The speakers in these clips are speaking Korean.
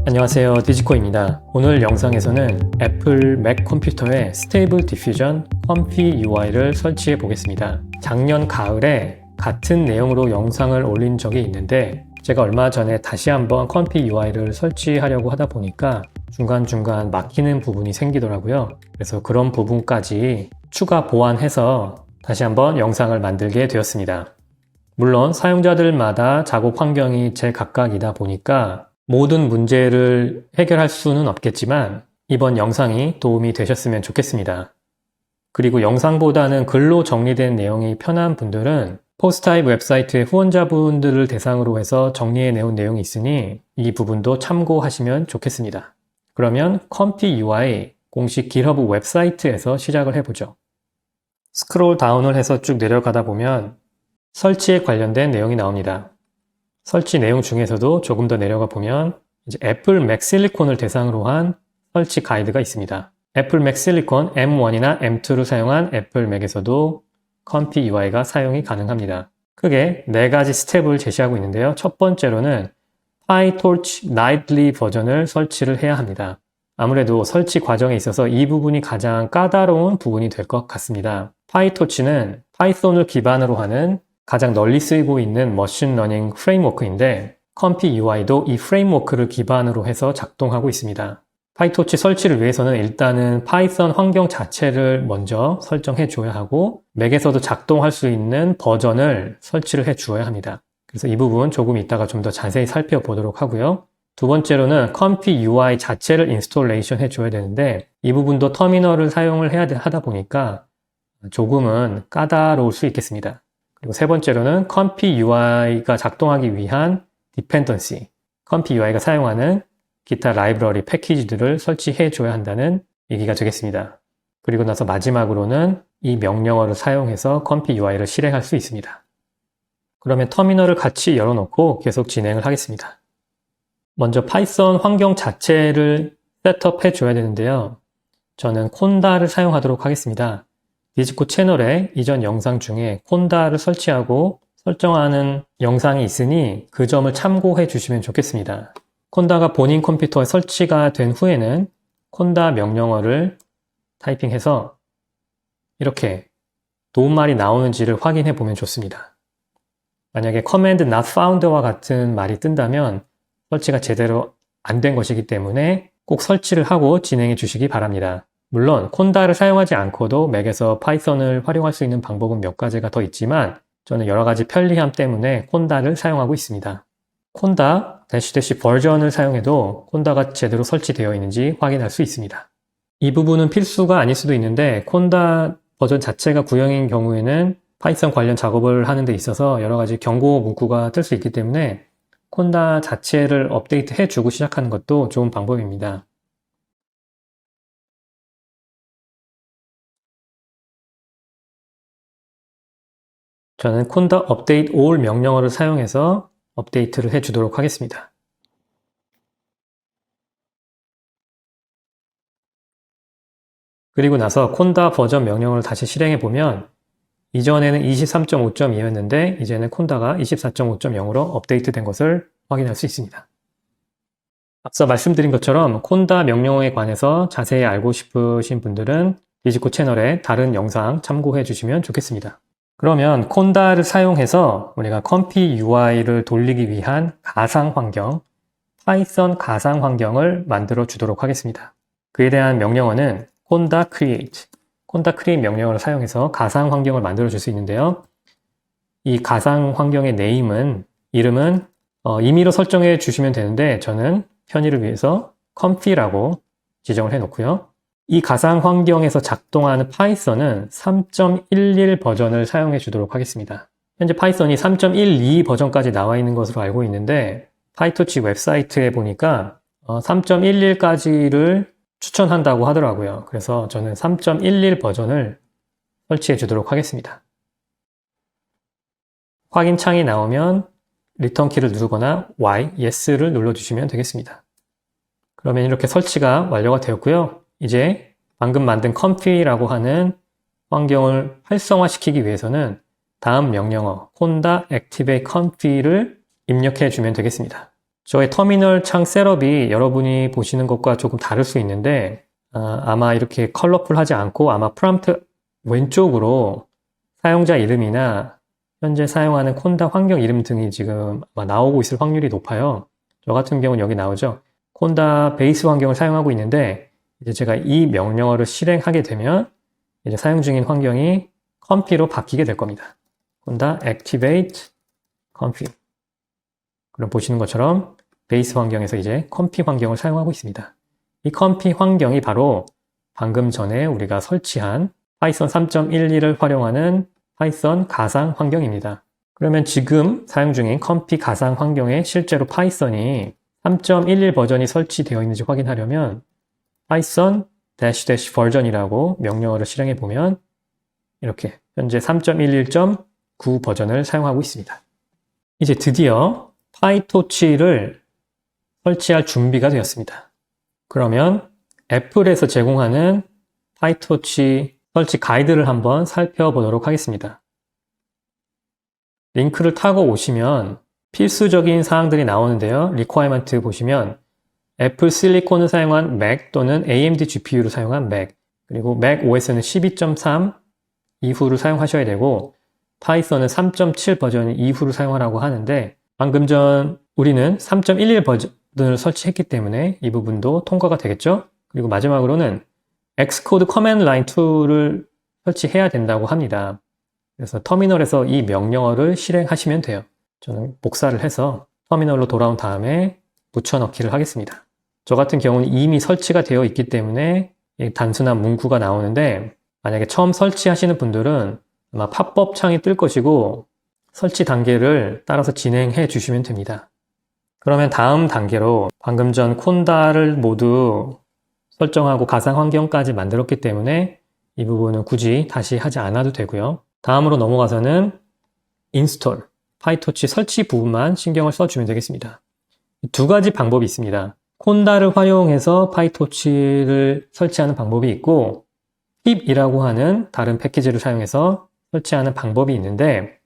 안녕하세요, 디지코입니다. 오늘 영상에서는 애플 맥 컴퓨터에 스테이블 디퓨전 컴피 UI를 설치해 보겠습니다. 작년 가을에 같은 내용으로 영상을 올린 적이 있는데 제가 얼마 전에 다시 한번 컴피 UI를 설치하려고 하다 보니까 중간중간 막히는 부분이 생기더라고요. 그래서 그런 부분까지 추가 보완해서 다시 한번 영상을 만들게 되었습니다. 물론 사용자들마다 작업 환경이 제각각이다 보니까 모든 문제를 해결할 수는 없겠지만 이번 영상이 도움이 되셨으면 좋겠습니다. 그리고 영상보다는 글로 정리된 내용이 편한 분들은 포스타입 웹사이트의 후원자분들을 대상으로 해서 정리해 내온 내용이 있으니 이 부분도 참고하시면 좋겠습니다. 그러면 컴피 UI 공식 GitHub 웹사이트에서 시작을 해보죠. 스크롤 다운을 해서 쭉 내려가다 보면 설치에 관련된 내용이 나옵니다. 설치 내용 중에서도 조금 더 내려가 보면 이제 애플 맥 실리콘을 대상으로 한 설치 가이드가 있습니다. 애플 맥 실리콘 M1이나 M2를 사용한 애플 맥에서도 컴피 UI가 사용이 가능합니다. 크게 4가지 스텝을 제시하고 있는데요. 첫 번째로는 PyTorch Nightly 버전을 설치를 해야 합니다. 아무래도 설치 과정에 있어서 이 부분이 가장 까다로운 부분이 될 것 같습니다. PyTorch는 파이썬을 기반으로 하는 가장 널리 쓰이고 있는 머신러닝 프레임워크인데 컴피 UI도 이 프레임워크를 기반으로 해서 작동하고 있습니다. 파이토치 설치를 위해서는 일단은 파이썬 환경 자체를 먼저 설정해 줘야 하고 맥에서도 작동할 수 있는 버전을 설치를 해 주어야 합니다. 그래서 이 부분 조금 이따가 좀 더 자세히 살펴보도록 하고요. 두 번째로는 컴피 UI 자체를 인스톨레이션 해 줘야 되는데 이 부분도 터미널을 사용을 해야 하다 보니까 조금은 까다로울 수 있겠습니다. 그리고 세 번째로는 컴피 UI가 작동하기 위한 디펜던시, 컴피 UI가 사용하는 기타 라이브러리 패키지들을 설치해 줘야 한다는 얘기가 되겠습니다. 그리고 나서 마지막으로는 이 명령어를 사용해서 컴피 UI를 실행할 수 있습니다. 그러면 터미널을 같이 열어놓고 계속 진행을 하겠습니다. 먼저 파이썬 환경 자체를 셋업해 줘야 되는데요. 저는 콘다를 사용하도록 하겠습니다. 디지코 채널에 이전 영상 중에 콘다를 설치하고 설정하는 영상이 있으니 그 점을 참고해 주시면 좋겠습니다. 콘다가 본인 컴퓨터에 설치가 된 후에는 콘다 명령어를 타이핑해서 이렇게 도움말이 나오는지를 확인해 보면 좋습니다. 만약에 command not found와 같은 말이 뜬다면 설치가 제대로 안 된 것이기 때문에 꼭 설치를 하고 진행해 주시기 바랍니다. 물론 콘다를 사용하지 않고도 맥에서 파이썬을 활용할 수 있는 방법은 몇 가지가 더 있지만 저는 여러 가지 편리함 때문에 콘다를 사용하고 있습니다. 콘다 --- 버전을 사용해도 콘다가 제대로 설치되어 있는지 확인할 수 있습니다. 이 부분은 필수가 아닐 수도 있는데 콘다 버전 자체가 구형인 경우에는 파이썬 관련 작업을 하는 데 있어서 여러 가지 경고 문구가 뜰 수 있기 때문에 콘다 자체를 업데이트 해주고 시작하는 것도 좋은 방법입니다. 저는 콘다 업데이트 all 명령어를 사용해서 업데이트를 해주도록 하겠습니다. 그리고 나서 콘다 버전 명령어를 다시 실행해 보면 이전에는 23.5.2였는데 이제는 콘다가 24.5.0으로 업데이트된 것을 확인할 수 있습니다. 앞서 말씀드린 것처럼 콘다 명령어에 관해서 자세히 알고 싶으신 분들은 디지코 채널의 다른 영상 참고해 주시면 좋겠습니다. 그러면 콘다를 사용해서 우리가 컴피 UI를 돌리기 위한 가상 환경, 파이썬 가상 환경을 만들어 주도록 하겠습니다. 그에 대한 명령어는 콘다 create, 콘다 create 명령어를 사용해서 가상 환경을 만들어 줄 수 있는데요. 이 가상 환경의 이름은 임의로 설정해 주시면 되는데 저는 편의를 위해서 컴피라고 지정을 해 놓고요. 이 가상 환경에서 작동하는 파이썬은 3.11 버전을 사용해 주도록 하겠습니다. 현재 파이썬이 3.12 버전까지 나와 있는 것으로 알고 있는데 파이토치 웹사이트에 보니까 3.11까지를 추천한다고 하더라고요. 그래서 저는 3.11 버전을 설치해 주도록 하겠습니다. 확인 창이 나오면 리턴 키를 누르거나 Y, Yes를 눌러주시면 되겠습니다. 그러면 이렇게 설치가 완료가 되었고요. 이제 방금 만든 컴피라고 하는 환경을 활성화시키기 위해서는 다음 명령어 콘다 activate compi를 입력해 주면 되겠습니다. 저의 터미널 창 셋업이 여러분이 보시는 것과 조금 다를 수 있는데 아마 이렇게 컬러풀하지 않고 아마 프롬프트 왼쪽으로 사용자 이름이나 현재 사용하는 콘다 환경 이름 등이 지금 아마 나오고 있을 확률이 높아요. 저 같은 경우는 여기 나오죠. 콘다 베이스 환경을 사용하고 있는데 이제 제가 이 명령어를 실행하게 되면 이제 사용 중인 환경이 컴피로 바뀌게 될 겁니다. 콘다 activate config. 그럼 보시는 것처럼 베이스 환경에서 이제 컴피 환경을 사용하고 있습니다. 이 컴피 환경이 바로 방금 전에 우리가 설치한 파이썬 3.12를 활용하는 파이썬 가상 환경입니다. 그러면 지금 사용 중인 컴피 가상 환경에 실제로 파이썬이 3.11 버전이 설치되어 있는지 확인하려면 파이썬 --- 버전이라고 명령어를 실행해 보면 이렇게 현재 3.11.9 버전을 사용하고 있습니다. 이제 드디어 파이토치를 설치할 준비가 되었습니다. 그러면 애플에서 제공하는 파이토치 설치 가이드를 한번 살펴보도록 하겠습니다. 링크를 타고 오시면 필수적인 사항들이 나오는데요. 리퀘어먼트 보시면 애플 실리콘을 사용한 맥 또는 AMD GPU를 사용한 맥, 그리고 맥 OS는 12.3 이후를 사용하셔야 되고 파이썬은 3.7 버전 이후를 사용하라고 하는데 방금 전 우리는 3.11 버전을 설치했기 때문에 이 부분도 통과가 되겠죠? 그리고 마지막으로는 Xcode Command Line 2를 설치해야 된다고 합니다. 그래서 터미널에서 이 명령어를 실행하시면 돼요. 저는 복사를 해서 터미널로 돌아온 다음에 붙여넣기를 하겠습니다. 저 같은 경우는 이미 설치가 되어 있기 때문에 단순한 문구가 나오는데 만약에 처음 설치하시는 분들은 아마 팝업 창이 뜰 것이고 설치 단계를 따라서 진행해 주시면 됩니다. 그러면 다음 단계로 방금 전 콘다를 모두 설정하고 가상 환경까지 만들었기 때문에 이 부분은 굳이 다시 하지 않아도 되고요. 다음으로 넘어가서는 인스톨, 파이토치 설치 부분만 신경을 써주면 되겠습니다. 두 가지 방법이 있습니다. 콘다를 활용해서 파이토치를 설치하는 방법이 있고 핍이라고 하는 다른 패키지를 사용해서 설치하는 방법이 있는데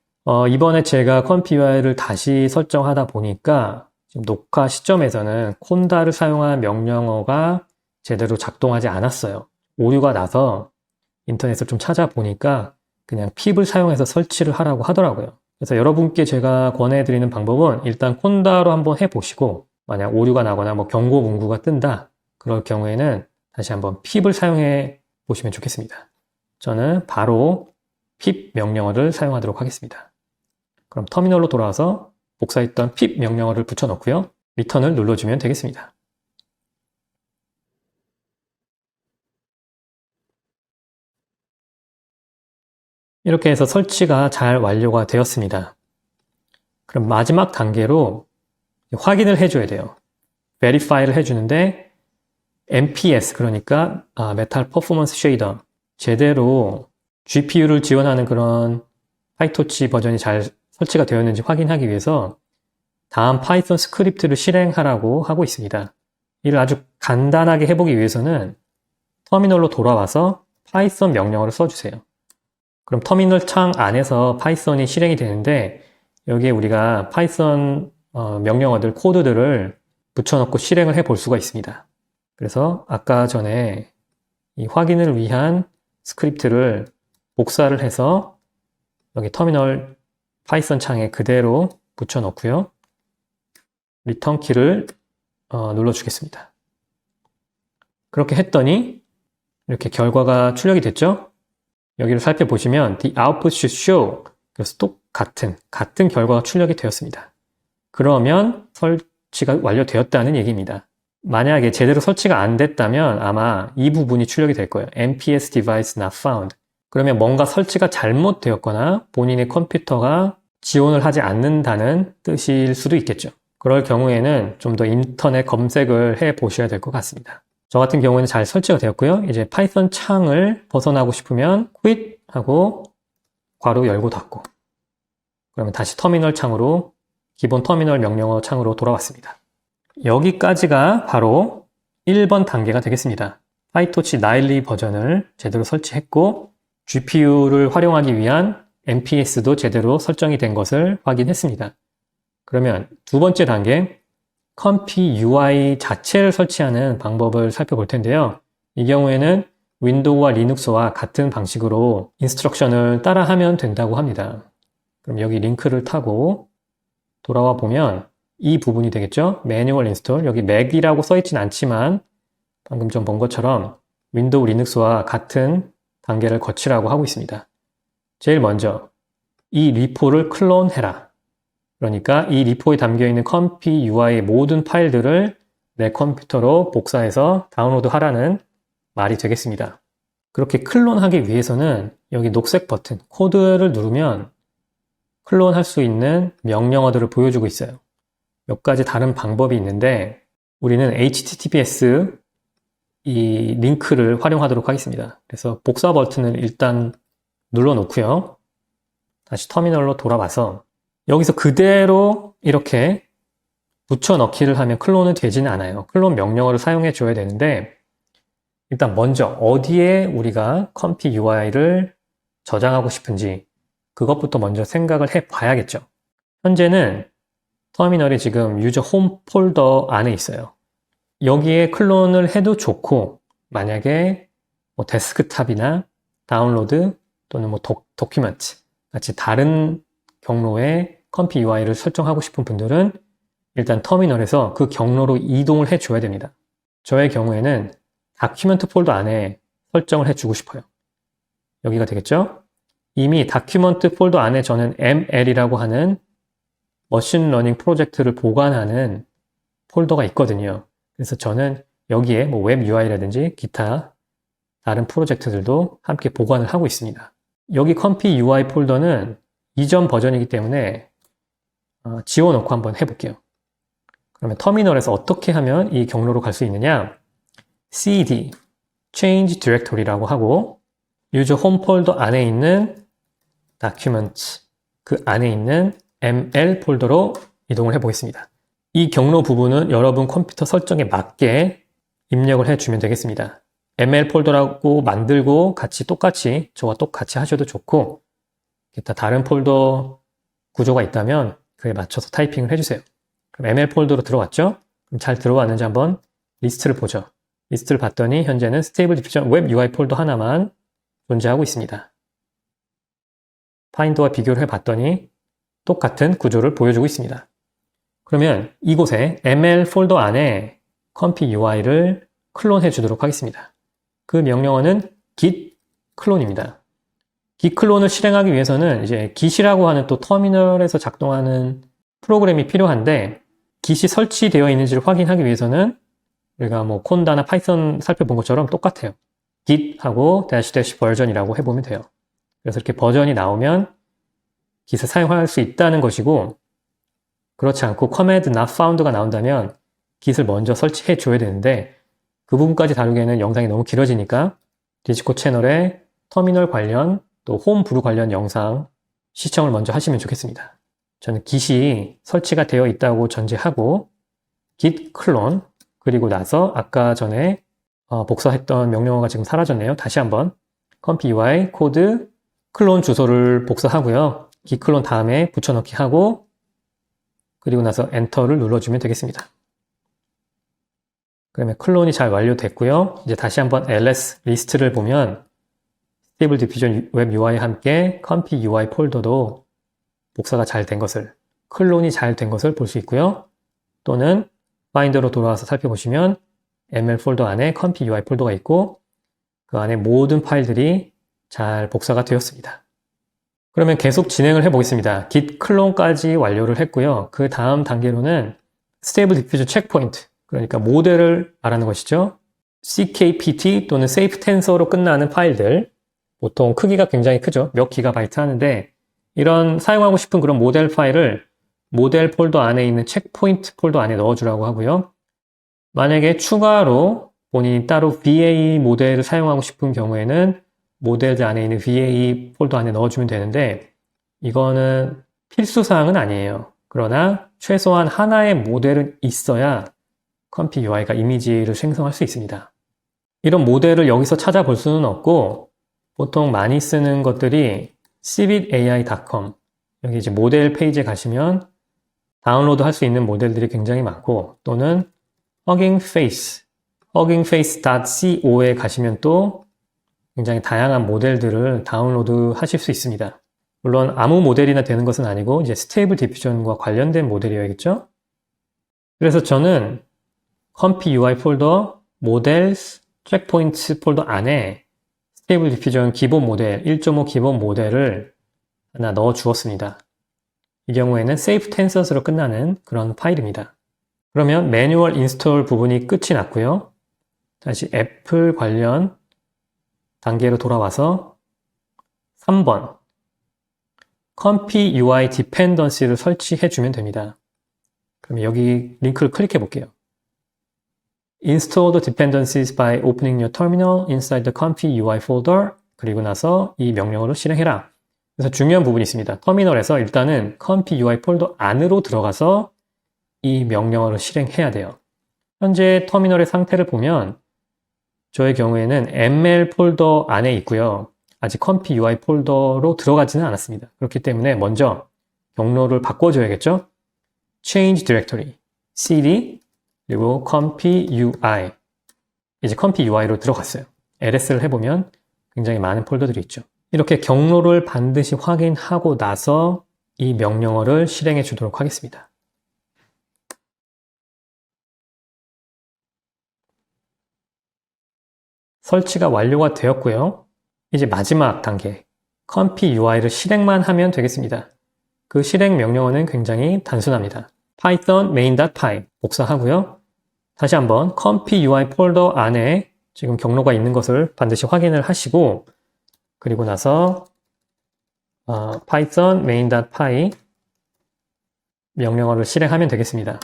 이번에 제가 컴피와이를 다시 설정하다 보니까 지금 녹화 시점에서는 콘다를 사용한 명령어가 제대로 작동하지 않았어요. 오류가 나서 인터넷을 좀 찾아보니까 그냥 핍을 사용해서 설치를 하라고 하더라고요. 그래서 여러분께 제가 권해드리는 방법은 일단 콘다로 한번 해보시고 만약 오류가 나거나 뭐 경고 문구가 뜬다 그럴 경우에는 다시 한번 핍을 사용해 보시면 좋겠습니다. 저는 바로 pip 명령어를 사용하도록 하겠습니다. 그럼 터미널로 돌아와서 복사했던 pip 명령어를 붙여넣고요. 리턴을 눌러주면 되겠습니다. 이렇게 해서 설치가 잘 완료가 되었습니다. 그럼 마지막 단계로 확인을 해줘야 돼요. verify를 해주는데 MPS 그러니까 메탈 퍼포먼스 쉐이더 제대로 GPU를 지원하는 그런 파이토치 버전이 잘 설치가 되었는지 확인하기 위해서 다음 파이썬 스크립트를 실행하라고 하고 있습니다. 이를 아주 간단하게 해보기 위해서는 터미널로 돌아와서 파이썬 명령어를 써주세요. 그럼 터미널 창 안에서 파이썬이 실행이 되는데 여기에 우리가 파이썬 명령어들, 코드들을 붙여넣고 실행을 해볼 수가 있습니다. 그래서 아까 전에 이 확인을 위한 스크립트를 복사를 해서 여기 터미널 파이썬 창에 그대로 붙여넣고요. 리턴 키를 눌러주겠습니다. 그렇게 했더니 이렇게 결과가 출력이 됐죠? 여기를 살펴보시면 the output should show 그래서 같은 결과가 출력이 되었습니다. 그러면 설치가 완료되었다는 얘기입니다. 만약에 제대로 설치가 안 됐다면 아마 이 부분이 출력이 될 거예요. MPS device not found. 그러면 뭔가 설치가 잘못되었거나 본인의 컴퓨터가 지원을 하지 않는다는 뜻일 수도 있겠죠. 그럴 경우에는 좀 더 인터넷 검색을 해 보셔야 될 것 같습니다. 저 같은 경우에는 잘 설치가 되었고요. 이제 파이썬 창을 벗어나고 싶으면 quit 하고 괄호 열고 닫고 그러면 다시 터미널 창으로 기본 터미널 명령어 창으로 돌아왔습니다. 여기까지가 바로 1번 단계가 되겠습니다. 파이토치 나일리 버전을 제대로 설치했고 GPU를 활용하기 위한 MPS도 제대로 설정이 된 것을 확인했습니다. 그러면 두 번째 단계 컴피 UI 자체를 설치하는 방법을 살펴볼 텐데요. 이 경우에는 윈도우와 리눅스와 같은 방식으로 인스트럭션을 따라하면 된다고 합니다. 그럼 여기 링크를 타고 돌아와 보면 이 부분이 되겠죠? 매뉴얼 인스톨. 여기 맥이라고 써있진 않지만 방금 전 본 것처럼 윈도우 리눅스와 같은 단계를 거치라고 하고 있습니다. 제일 먼저 이 리포를 클론해라. 그러니까 이 리포에 담겨있는 컴피 UI의 모든 파일들을 내 컴퓨터로 복사해서 다운로드 하라는 말이 되겠습니다. 그렇게 클론하기 위해서는 여기 녹색 버튼, 코드를 누르면 클론할 수 있는 명령어들을 보여주고 있어요. 몇 가지 다른 방법이 있는데 우리는 HTTPS 이 링크를 활용하도록 하겠습니다. 그래서 복사 버튼을 일단 눌러 놓고요. 다시 터미널로 돌아와서 여기서 그대로 이렇게 붙여 넣기를 하면 클론은 되지는 않아요. 클론 명령어를 사용해 줘야 되는데 일단 먼저 어디에 우리가 컴피 UI를 저장하고 싶은지 그것부터 먼저 생각을 해 봐야겠죠. 현재는 터미널이 지금 유저 홈 폴더 안에 있어요. 여기에 클론을 해도 좋고 만약에 뭐 데스크탑이나 다운로드 또는 뭐 도큐멘트 같이 다른 경로에 컴피 UI를 설정하고 싶은 분들은 일단 터미널에서 그 경로로 이동을 해줘야 됩니다. 저의 경우에는 다큐멘트 폴더 안에 설정을 해주고 싶어요. 여기가 되겠죠? 이미 다큐멘트 폴더 안에 저는 ML이라고 하는 머신러닝 프로젝트를 보관하는 폴더가 있거든요. 그래서 저는 여기에 뭐 웹 UI라든지 기타 다른 프로젝트들도 함께 보관을 하고 있습니다. 여기 컴피 UI 폴더는 이전 버전이기 때문에 지워놓고 한번 해볼게요. 그러면 터미널에서 어떻게 하면 이 경로로 갈 수 있느냐? cd change directory라고 하고 유저 홈 폴더 안에 있는 document 그 안에 있는 ml 폴더로 이동을 해보겠습니다. 이 경로 부분은 여러분 컴퓨터 설정에 맞게 입력을 해주면 되겠습니다. ml 폴더라고 만들고 똑같이 저와 똑같이 하셔도 좋고 기타 다른 폴더 구조가 있다면 그에 맞춰서 타이핑을 해주세요. 그럼 ml 폴더로 들어왔죠? 그럼 잘 들어왔는지 한번 리스트를 보죠. 리스트를 봤더니 현재는 스테이블 디퓨전 웹 UI 폴더 하나만 존재하고 있습니다. 파인더와 비교를 해봤더니 똑같은 구조를 보여주고 있습니다. 그러면 이곳에 ml 폴더 안에 컴피 UI를 클론해 주도록 하겠습니다. 그 명령어는 git 클론입니다. git 클론을 실행하기 위해서는 이제 git이라고 하는 또 터미널에서 작동하는 프로그램이 필요한데 git이 설치되어 있는지를 확인하기 위해서는 우리가 뭐 콘다나 파이썬 살펴본 것처럼 똑같아요. git하고 dash 버전이라고 해보면 돼요. 그래서 이렇게 버전이 나오면 git을 사용할 수 있다는 것이고 그렇지 않고 command not found가 나온다면 git을 먼저 설치해 줘야 되는데 그 부분까지 다루기에는 영상이 너무 길어지니까 디지코 채널에 터미널 관련 또 홈 브루 관련 영상 시청을 먼저 하시면 좋겠습니다. 저는 git이 설치가 되어 있다고 전제하고 git 클론 그리고 나서 아까 전에 복사했던 명령어가 지금 사라졌네요. 다시 한번 컴피 UI 코드 클론 주소를 복사하고요. git 클론 다음에 붙여넣기 하고 그리고 나서 엔터를 눌러주면 되겠습니다. 그러면 클론이 잘 완료됐고요. 이제 다시 한번 ls 리스트를 보면 스테이블 디퓨전 웹 UI와 함께 컴피 UI 폴더도 복사가 잘 된 것을 클론이 잘 된 것을 볼 수 있고요. 또는 파인더로 돌아와서 살펴보시면 ml 폴더 안에 컴피 UI 폴더가 있고 그 안에 모든 파일들이 잘 복사가 되었습니다. 그러면 계속 진행을 해보겠습니다. git 클론까지 완료를 했고요. 그 다음 단계로는 스테이블 디퓨전 체크포인트 그러니까 모델을 말하는 것이죠. CKPT 또는 safe tensor로 끝나는 파일들 보통 크기가 굉장히 크죠. 몇 기가바이트 하는데 이런 사용하고 싶은 그런 모델 파일을 모델 폴더 안에 있는 체크포인트 폴더 안에 넣어주라고 하고요. 만약에 추가로 본인이 따로 VA 모델을 사용하고 싶은 경우에는 모델즈 안에 있는 VA 폴더 안에 넣어주면 되는데 이거는 필수사항은 아니에요. 그러나 최소한 하나의 모델은 있어야 컴피 UI가 이미지를 생성할 수 있습니다. 이런 모델을 여기서 찾아볼 수는 없고 보통 많이 쓰는 것들이 cbitai.com 여기 이제 모델 페이지에 가시면 다운로드 할 수 있는 모델들이 굉장히 많고 또는 huggingface.co에 가시면 또 굉장히 다양한 모델들을 다운로드 하실 수 있습니다. 물론 아무 모델이나 되는 것은 아니고 이제 스테이블 디퓨전과 관련된 모델이어야겠죠? 그래서 저는 컴피 UI 폴더 모델스 체크포인트 폴더 안에 스테이블 디퓨전 기본 모델 1.5 기본 모델을 하나 넣어 주었습니다. 이 경우에는 save tensors로 끝나는 그런 파일입니다. 그러면 매뉴얼 인스톨 부분이 끝이 났고요. 다시 애플 관련 단계로 돌아와서 3번 컴피 UI dependency를 설치해 주면 됩니다. 그럼 여기 링크를 클릭해 볼게요. Install the dependencies by opening your terminal inside the comfy UI folder. 그리고 나서 이 명령어를 실행해라. 그래서 중요한 부분이 있습니다. 터미널에서 일단은 comfy UI 폴더 안으로 들어가서 이 명령어를 실행해야 돼요. 현재 터미널의 상태를 보면 저의 경우에는 ml 폴더 안에 있고요. 아직 comfy UI 폴더로 들어가지는 않았습니다. 그렇기 때문에 먼저 경로를 바꿔줘야겠죠? change directory, cd, 그리고 comfy UI. 이제 comfy UI로 들어갔어요. ls를 해보면 굉장히 많은 폴더들이 있죠. 이렇게 경로를 반드시 확인하고 나서 이 명령어를 실행해 주도록 하겠습니다. 설치가 완료가 되었고요. 이제 마지막 단계, comfy UI를 실행만 하면 되겠습니다. 그 실행 명령어는 굉장히 단순합니다. python main.py 복사하고요. 다시 한번 comfy UI 폴더 안에 지금 경로가 있는 것을 반드시 확인을 하시고 그리고 나서 python main.py 명령어를 실행하면 되겠습니다.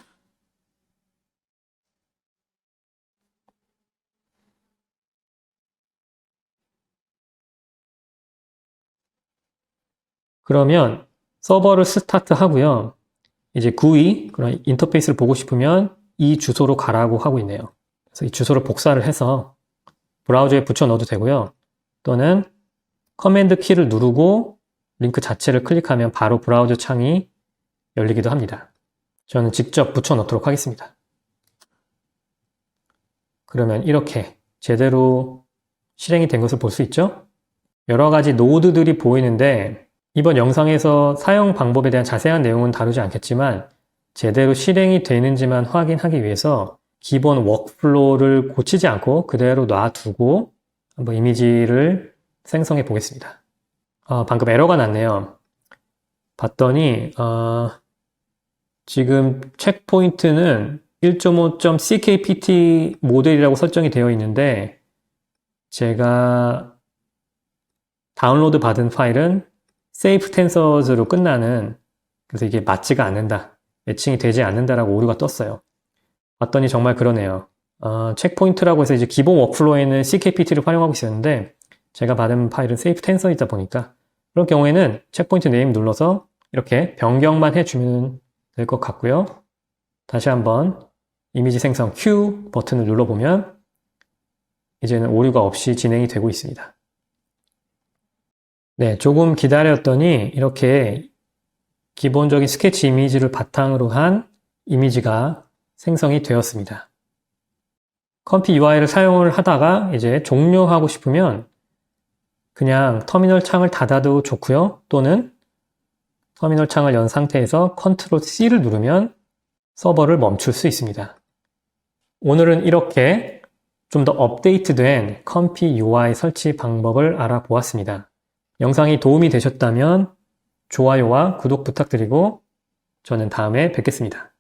그러면 서버를 스타트 하고요. 이제 GUI, 그런 인터페이스를 보고 싶으면 이 주소로 가라고 하고 있네요. 그래서 이 주소를 복사를 해서 브라우저에 붙여 넣어도 되고요. 또는 커맨드 키를 누르고 링크 자체를 클릭하면 바로 브라우저 창이 열리기도 합니다. 저는 직접 붙여 넣도록 하겠습니다. 그러면 이렇게 제대로 실행이 된 것을 볼 수 있죠? 여러 가지 노드들이 보이는데 이번 영상에서 사용 방법에 대한 자세한 내용은 다루지 않겠지만 제대로 실행이 되는지만 확인하기 위해서 기본 워크플로우를 고치지 않고 그대로 놔두고 한번 이미지를 생성해 보겠습니다. 방금 에러가 났네요. 봤더니 지금 체크포인트는 1.5.ckpt 모델이라고 설정이 되어 있는데 제가 다운로드 받은 파일은 save tensors로 끝나는, 그래서 이게 맞지가 않는다, 매칭이 되지 않는다라고 오류가 떴어요. 봤더니 정말 그러네요. 체크포인트라고 해서 이제 기본 워크플로우에는 ckpt를 활용하고 있었는데 제가 받은 파일은 save tensor이다 보니까 그런 경우에는 체크포인트 네임 눌러서 이렇게 변경만 해주면 될 것 같고요. 다시 한번 이미지 생성 Q 버튼을 눌러보면 이제는 오류가 없이 진행이 되고 있습니다. 네, 조금 기다렸더니 이렇게 기본적인 스케치 이미지를 바탕으로 한 이미지가 생성이 되었습니다. 컴피 UI를 사용을 하다가 이제 종료하고 싶으면 그냥 터미널 창을 닫아도 좋고요. 또는 터미널 창을 연 상태에서 컨트롤 C를 누르면 서버를 멈출 수 있습니다. 오늘은 이렇게 좀 더 업데이트된 컴피 UI 설치 방법을 알아보았습니다. 영상이 도움이 되셨다면 좋아요와 구독 부탁드리고 저는 다음에 뵙겠습니다.